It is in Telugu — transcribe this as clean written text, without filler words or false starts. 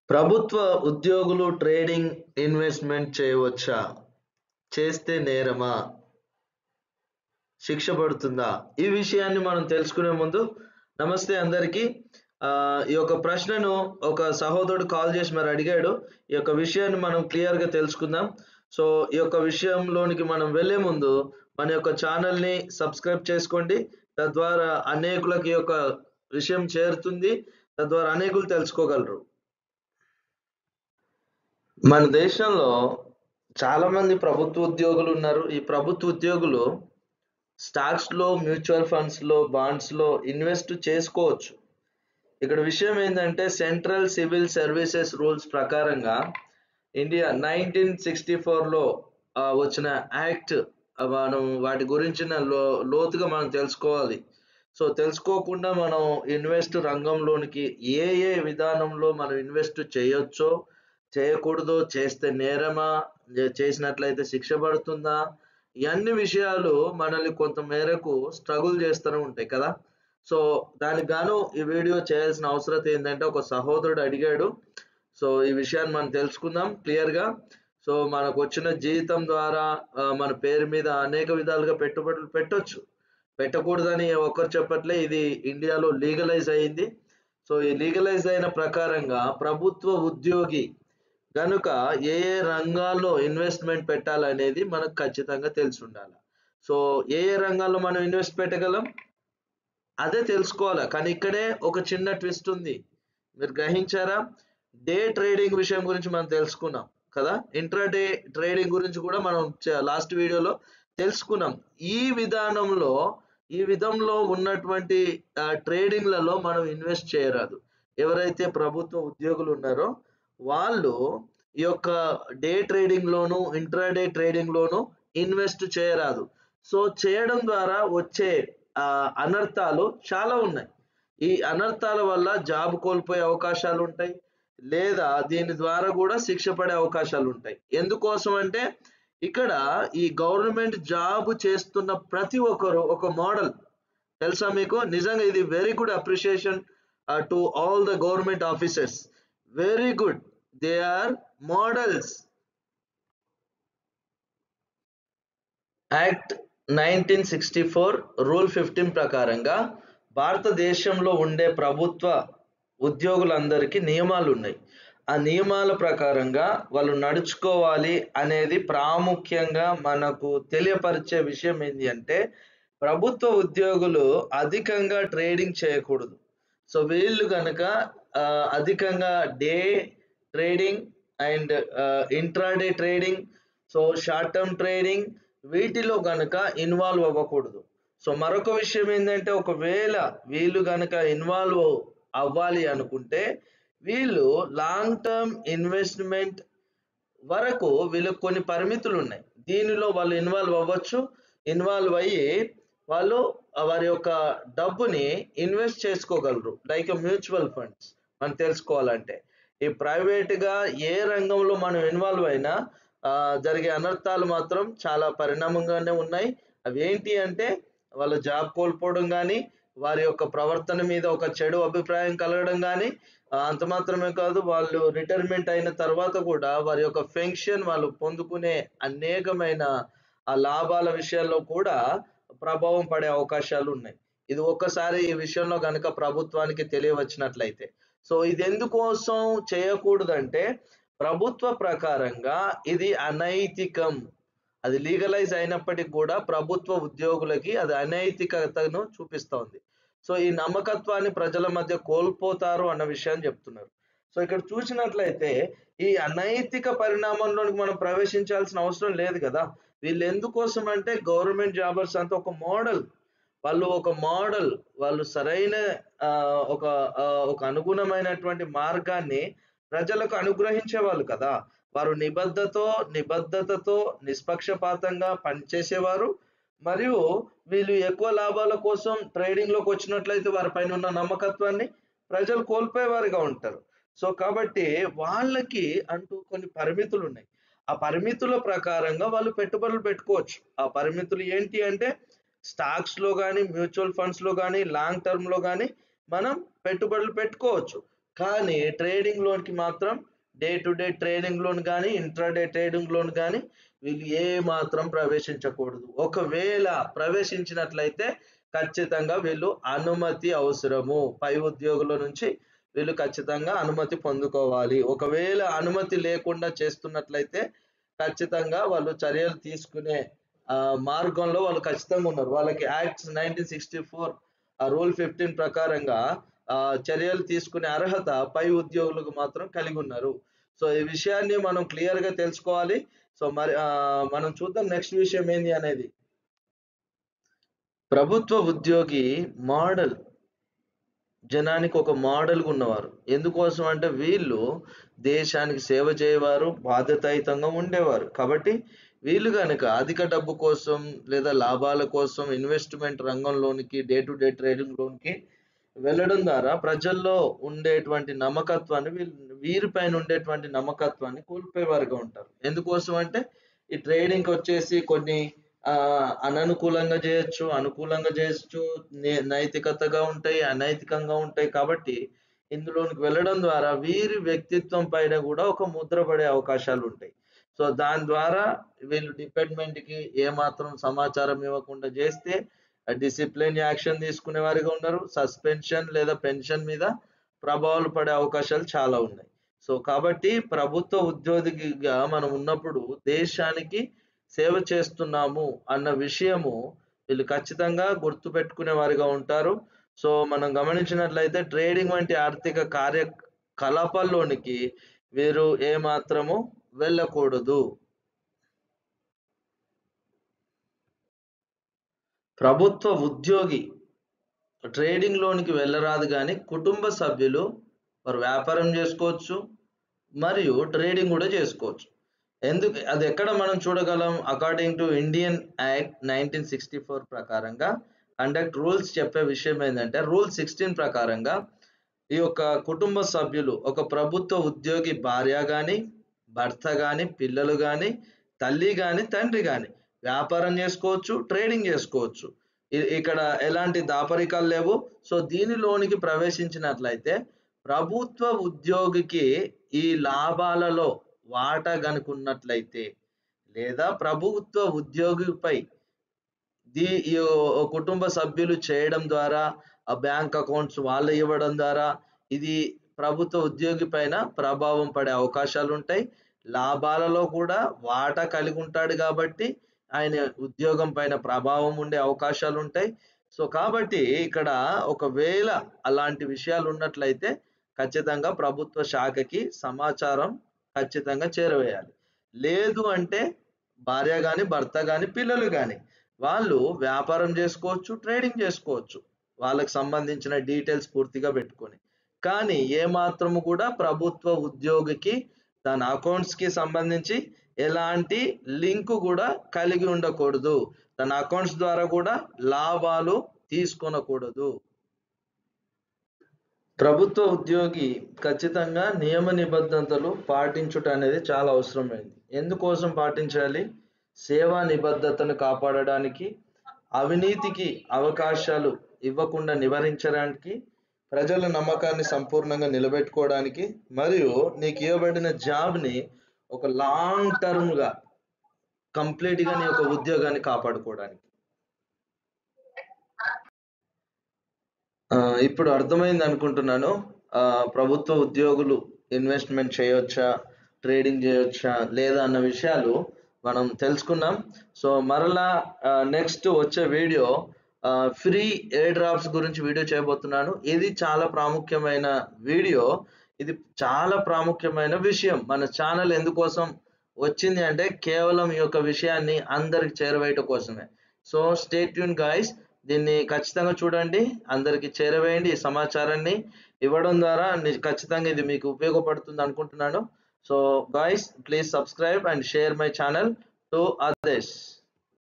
ప్రభుత్వ ఉద్యోగులు ట్రేడింగ్ ఇన్వెస్ట్మెంట్ చేయవచ్చా? చేస్తే నేరమా? శిక్ష పడుతుందా? ఈ విషయాన్ని మనం తెలుసుకునే ముందు నమస్తే అందరికీ. ఈ యొక్క ప్రశ్నను ఒక సహోదరుడు కాల్ చేసి మరి అడిగాడు. ఈ యొక్క విషయాన్ని మనం క్లియర్‌గా తెలుసుకుందాం. సో, ఈ యొక్క విషయంలోనికి మనం వెళ్ళే ముందు మన యొక్క ఛానెల్‌ని సబ్స్క్రైబ్ చేసుకోండి. తద్వారా అనేకులకి ఈ యొక్క విషయం చేరుతుంది. తద్వారా అనేకులు తెలుసుకోగలరు. మన దేశంలో చాలామంది ప్రభుత్వ ఉద్యోగులు ఉన్నారు. ఈ ప్రభుత్వ ఉద్యోగులు స్టాక్స్‌లో, మ్యూచువల్ ఫండ్స్‌లో, బాండ్స్‌లో ఇన్వెస్ట్ చేసుకోవచ్చు. ఇక్కడ విషయం ఏందంటే సెంట్రల్ సివిల్ సర్వీసెస్ రూల్స్ ప్రకారంగా ఇండియా 1964లో వచ్చిన యాక్ట్ మనం వాటి గురించిన లోతుగా మనం తెలుసుకోవాలి. సో, తెలుసుకోకుండా మనం ఇన్వెస్ట్ రంగంలోనికి ఏ ఏ విధానంలో మనం ఇన్వెస్ట్ చేయొచ్చో, చేయకూడదో, చేస్తే నేరమా, చేసినట్లయితే శిక్ష పడుతుందా? ఈ అన్ని విషయాలు మనల్ని కొంత మేరకు స్ట్రగుల్ చేస్తూనే ఉంటాయి కదా! సో, దానికి గాను ఈ వీడియో చేయాల్సిన అవసరత ఏందంటే ఒక సహోదరుడు అడిగాడు. సో, ఈ విషయాన్ని మనం తెలుసుకుందాం క్లియర్‌గా. సో, మనకొచ్చిన జీతం ద్వారా మన పేరు మీద అనేక విధాలుగా పెట్టుబడులు పెట్టొచ్చు. పెట్టకూడదని ఒక్కరు చెప్పట్లే. ఇది ఇండియాలో లీగలైజ్ అయింది. సో, ఈ లీగలైజ్ అయిన ప్రకారంగా ప్రభుత్వ ఉద్యోగి గనుక ఏ ఏ రంగాల్లో ఇన్వెస్ట్‌మెంట్ పెట్టాలనేది మనకు ఖచ్చితంగా తెలిసుండాల. సో, ఏ ఏ రంగాల్లో మనం ఇన్వెస్ట్ పెట్టగలం? అదే తెలుసుకోవాలా. కానీ ఇక్కడే ఒక చిన్న ట్విస్ట్ ఉంది. మీరు గ్రహించారా? డే ట్రేడింగ్ విషయం గురించి మనం తెలుసుకున్నాం కదా! ఇంట్రాడే ట్రేడింగ్ గురించి కూడా మనం లాస్ట్ వీడియోలో తెలుసుకున్నాం. ఈ విధానంలో, ఈ విధంలో ఉన్నటువంటి ట్రేడింగ్‌లలో మనం ఇన్వెస్ట్ చేయరాదు. ఎవరైతే ప్రభుత్వ ఉద్యోగులు ఉన్నారో వాళ్ళు ఈ యొక్క డే ట్రేడింగ్‌లోను, ఇంట్రాడే ట్రేడింగ్‌లోను ఇన్వెస్ట్ చేయరాదు. సో, చేయడం ద్వారా వచ్చే అనర్థాలు చాలా ఉన్నాయి. ఈ అనర్థాల వల్ల జాబ్ కోల్పోయే అవకాశాలుంటాయి. లేదా దీని ద్వారా గూడా శిక్ష పడే అవకాశాలుంటాయి. ఎందుకోసం అంటే ఇక్కడ ఈ గవర్నమెంట్ జాబ్ చేస్తున్న ప్రతి ఒక్కరు ఒక మోడల్. తెలుసా మీకు? నిజంగా ఇది very good appreciation to all the government officers. Very good. They are models. Act 1964 rule 15 ప్రకారంగా భారతదేశంలో ఉండే ప్రభుత్వ ఉద్యోగులందరికీ నియమాలున్నాయి. ఆ నియమాల ప్రకారంగా వాళ్ళు నడుచుకోవాలి అనేది ప్రాముఖ్యంగా మనకు తెలియపరిచే విషయం ఏంది అంటే, ప్రభుత్వ ఉద్యోగులు అధికంగా ట్రేడింగ్ చేయకూడదు. సో, వీళ్ళు గనక అధికంగా day trading and intraday trading, so short term trading వీటిలో గనక ఇన్వాల్వ్ అవ్వకూడదు. సో, మరొక విషయం ఏందంటే ఒకవేళ వీళ్ళు గనక ఇన్వాల్వ్ అవ్వాలి అనుకుంటే, వీళ్ళు లాంగ్ టర్మ్ ఇన్వెస్ట్‌మెంట్ వరకు వీళ్ళకి కొన్ని పరిమితులున్నాయి. దీనిలో వాళ్ళు ఇన్వాల్వ్ అవ్వచ్చు. ఇన్వాల్వ్ అయ్యి వాళ్ళు వారి యొక్క డబ్బుని ఇన్వెస్ట్ చేసుకోగలరు. లైక్ మ్యూచువల్ ఫండ్స్ మనం తెలుసుకోవాలంటే. ఈ ప్రైవేట్‌గా ఏ రంగంలో మనం ఇన్వాల్వ్ అయినా జరిగే అనర్థాలు మాత్రం చాలా పరిణామంగానే ఉన్నాయి. అవేంటి అంటే వాళ్ళ జాబ్ కోల్పోవడం గానీ, వారి యొక్క ప్రవర్తన మీద ఒక చెడు అభిప్రాయం కలగడం గానీ, అంత మాత్రమే కాదు వాళ్ళు రిటైర్మెంట్ అయిన తర్వాత కూడా వారి యొక్క పెన్షన్ వాళ్ళు పొందుకునే అనేకమైన లాభాల విషయాల్లో కూడా ప్రభావం పడే అవకాశాలున్నాయి. ఇది ఒక్కసారి ఈ విషయంలో గనక ప్రభుత్వానికి తెలియవచ్చినట్లయితే. సో, ఇదెందుకోసం చేయకూడదంటే ప్రభుత్వ ప్రకారంగా ఇది అనైతికం. అది లీగలైజ్ అయినప్పటికి గూడా ప్రభుత్వ ఉద్యోగులకి అది అనైతికతను చూపిస్తోంది. సో, ఈ నమ్మకత్వాన్ని ప్రజల మధ్య కోల్పోతారు అన్న విషయాన్ని జెప్తున్నారు. సో, ఇక్కడ చూసినట్లయితే ఈ అనైతిక పరిణామంలోనికి మనం ప్రవేశించాల్సిన అవసరం లేదు గదా! వీళ్ళెందుకోసం అంటే గవర్నమెంట్ జాబర్స్ అంతా ఒక మోడల్. వాళ్ళు ఒక మోడల్. వాళ్ళు సరైన ఒక అనుగుణమైనటువంటి మార్గాన్ని ప్రజలకు అనుగ్రహించేవాళ్ళు కదా! వారు నిబద్ధతతో నిష్పక్షపాతంగా పనిచేసేవారు. మరియు వీళ్ళు ఎక్కువ లాభాల కోసం ట్రేడింగ్‌లోకొచ్చినట్లయితే వారి పైన ఉన్న నమ్మకత్వాన్ని ప్రజలు కోల్పోయేవారుగా ఉంటారు. సో, కాబట్టి వాళ్ళకి అంటూ కొన్ని పరిమితులున్నాయి. ఆ పరిమితుల ప్రకారంగా వాళ్ళు పెట్టుబడులు పెట్టుకోవచ్చు. ఆ పరిమితులు ఏంటి అంటే స్టాక్స్‌లో గాని, మ్యూచువల్ ఫండ్స్‌లో గాని, లాంగ్ టర్మ్‌లో గాని మనం పెట్టుబడులు పెట్టుకోవచ్చు. కానీ ట్రేడింగ్ లోన్కి మాత్రం day to day trading loan కానీ ఇంట్రాడే ట్రేడింగ్ లోన్ కానీ వీళ్ళు ఏ మాత్రం ప్రవేశించకూడదు. ఒకవేళ ప్రవేశించినట్లయితే ఖచ్చితంగా వీళ్ళు అనుమతి అవసరము. పై ఉద్యోగుల నుంచి వీళ్ళు ఖచ్చితంగా అనుమతి పొందుకోవాలి. ఒకవేళ అనుమతి లేకుండా చేస్తున్నట్లయితే ఖచ్చితంగా వాళ్ళు చర్యలు తీసుకునే మార్గంలో వాళ్ళు ఖచ్చితంగా ఉన్నారు. వాళ్ళకి యాక్ట్ 1964 రూల్ 15 ప్రకారంగా చర్యలు తీసుకునే అర్హత పై ఉద్యోగులకు మాత్రం కలిగి ఉన్నారు. సో ఈ విషయాన్ని మనం క్లియర్ గా తెలుసుకోవాలి. సో మరి మనం చూద్దాం నెక్స్ట్ విషయం ఏంది అనేది. ప్రభుత్వ ఉద్యోగి మోడల్ జనానికి ఒక మోడల్‌గా ఉన్నవారు. ఎందుకోసం అంటే వీళ్ళు దేశానికి సేవ చేయవారు, బాధ్యతాయుతంగా ఉండేవారు. కాబట్టి వీళ్ళు గనక అధిక డబ్బు కోసం లేదా లాభాల కోసం ఇన్వెస్ట్‌మెంట్ రంగంలోనికి డే టు డే ట్రేడింగ్ లోనికి వెళ్ళడం ద్వారా ప్రజల్లో ఉండేటువంటి నమ్మకత్వాన్ని వీరిపైన ఉండేటువంటి నమ్మకత్వాన్ని కోల్పోయేవారుగా ఉంటారు. ఎందుకోసం అంటే ఈ ట్రేడింగ్‌కొచ్చేసి కొన్ని అననుకూలంగా చేయొచ్చు, అనుకూలంగా చేయొచ్చు, నైతికతగా ఉంటాయి, అనైతికంగా ఉంటాయి. కాబట్టి ఇందులోనికి వెళ్ళడం ద్వారా వీరి వ్యక్తిత్వం పైన కూడా ఒక ముద్ర పడే అవకాశాలుంటాయి. సో దాని ద్వారా వీళ్ళు డిపార్ట్‌మెంట్‌కి ఏమాత్రం సమాచారం ఇవ్వకుండా చేస్తే డిసిప్లిన్ యాక్షన్ తీసుకునే వారిగా ఉన్నారు. సస్పెన్షన్ లేదా పెన్షన్ మీద ప్రభావాలు పడే అవకాశాలు చాలా ఉన్నాయి. సో కాబట్టి ప్రభుత్వ ఉద్యోగిగా మనం ఉన్నప్పుడు దేశానికి సేవ చేస్తున్నాము అన్న విషయము వీళ్ళు ఖచ్చితంగా గుర్తుపెట్టుకునే వారిగా ఉంటారు. సో మనం గమనించినట్లయితే ట్రేడింగ్ వంటి ఆర్థిక కార్యకలాపాల్లోనికి వీరు ఏమాత్రము వెళ్ళకూడదు. ప్రభుత్వ ఉద్యోగి ట్రేడింగ్ లోనికి వెళ్ళరాదు కానీ కుటుంబ సభ్యులు వారు వ్యాపారం చేసుకోవచ్చు మరియు ట్రేడింగ్ కూడా చేసుకోవచ్చు. అది ఎక్కడ మనం చూడగలం? అకార్డింగ్ టు ఇండియన్ యాక్ట్ 1964 ప్రకారంగా కండక్ట్ రూల్స్ చెప్పే విషయం ఏంటంటే రూల్ 16 ప్రకారంగా ఈ యొక్క కుటుంబ సభ్యులు ఒక ప్రభుత్వ ఉద్యోగి భార్య గాని, భర్త గాని, పిల్లలు గాని, తల్లి గాని, తండ్రి గాని వ్యాపారం చేసుకోవచ్చు, ట్రేడింగ్ చేసుకోవచ్చు. ఇక్కడ ఎలాంటి దాపరికాలు లేవు. సో దీనిలోనికి ప్రవేశించినట్లయితే ప్రభుత్వ ఉద్యోగికి ఈ లాభాలలో వాటా గనుకున్నట్లయితే లేదా ప్రభుత్వ ఉద్యోగిపై ఈ కుటుంబ సభ్యులు చేయడం ద్వారా బ్యాంక్ అకౌంట్స్ వాళ్ళు ఇవ్వడం ద్వారా ఇది ప్రభుత్వ ఉద్యోగి పైన ప్రభావం పడే అవకాశాలు ఉంటాయి. లాభాలలో కూడా వాటా కలిగి ఉంటాడు కాబట్టి ఆయన ఉద్యోగం పైన ప్రభావం ఉండే అవకాశాలు ఉంటాయి. సో కాబట్టి ఇక్కడ ఒకవేళ అలాంటి విషయాలు ఉన్నట్లయితే ఖచ్చితంగా ప్రభుత్వ శాఖకి సమాచారం ఖచ్చితంగా చేరవేయాలి. లేదు అంటే భార్య గాని, భర్త గాని, పిల్లలు గాని వాళ్ళు వ్యాపారం చేసుకోవచ్చు, ట్రేడింగ్ చేసుకోవచ్చు. వాళ్ళకి సంబంధించిన డీటెయిల్స్ పూర్తిగా పెట్టుకొని. కానీ ఏమాత్రము కూడా ప్రభుత్వ ఉద్యోగికి తన అకౌంట్స్ కి సంబంధించి ఎలాంటి లింక్ కూడా కలిగి ఉండకూడదు. తన అకౌంట్స్ ద్వారా కూడా లాభాలు తీసుకొనకూడదు. ప్రభుత్వ ఉద్యోగి ఖచ్చితంగా నియమ నిబంధనలు పాటించుట అనేది చాలా అవసరమైంది. ఎందుకోసం పాటించాలి? సేవా నిబద్ధతను కాపాడడానికి, అవినీతికి అవకాశాలు ఇవ్వకుండా నివారించడానికి, ప్రజల నమ్మకాన్ని సంపూర్ణంగా నిలబెట్టుకోవడానికి మరియు నీకు ఇవ్వబడిన జాబ్‌ని ఒక లాంగ్ టర్మ్‌గా కంప్లీట్‌గా నీ యొక్క ఉద్యోగాన్ని కాపాడుకోవడానికి. ఇప్పుడు అర్థమైంది అనుకుంటున్నాను. ప్రభుత్వ ఉద్యోగులు ఇన్వెస్ట్‌మెంట్ చేయొచ్చా? ట్రేడింగ్ చేయొచ్చా? లేదా? అన్న విషయాలు మనం తెలుసుకున్నాం. సో మరలా నెక్స్ట్ వచ్చే వీడియో ఫ్రీ ఎయిర్ డ్రాప్స్ గురించి వీడియో చేయబోతున్నాను. ఇది చాలా ప్రాముఖ్యమైన వీడియో. ఇది చాలా ప్రాముఖ్యమైన విషయం. మన ఛానల్ ఎందుకోసం వచ్చింది అంటే కేవలం ఈ యొక్క విషయాన్ని అందరికి చేరవేయటం కోసమే. So stay tune guys. దీన్ని ఖచ్చితంగా చూడండి, అందరికి చేరవేయండి. ఈ సమాచారాన్ని ఇవ్వడం ద్వారా ఖచ్చితంగా ఇది మీకు ఉపయోగపడుతుంది అనుకుంటున్నాను. So guys, please subscribe and share my channel to others.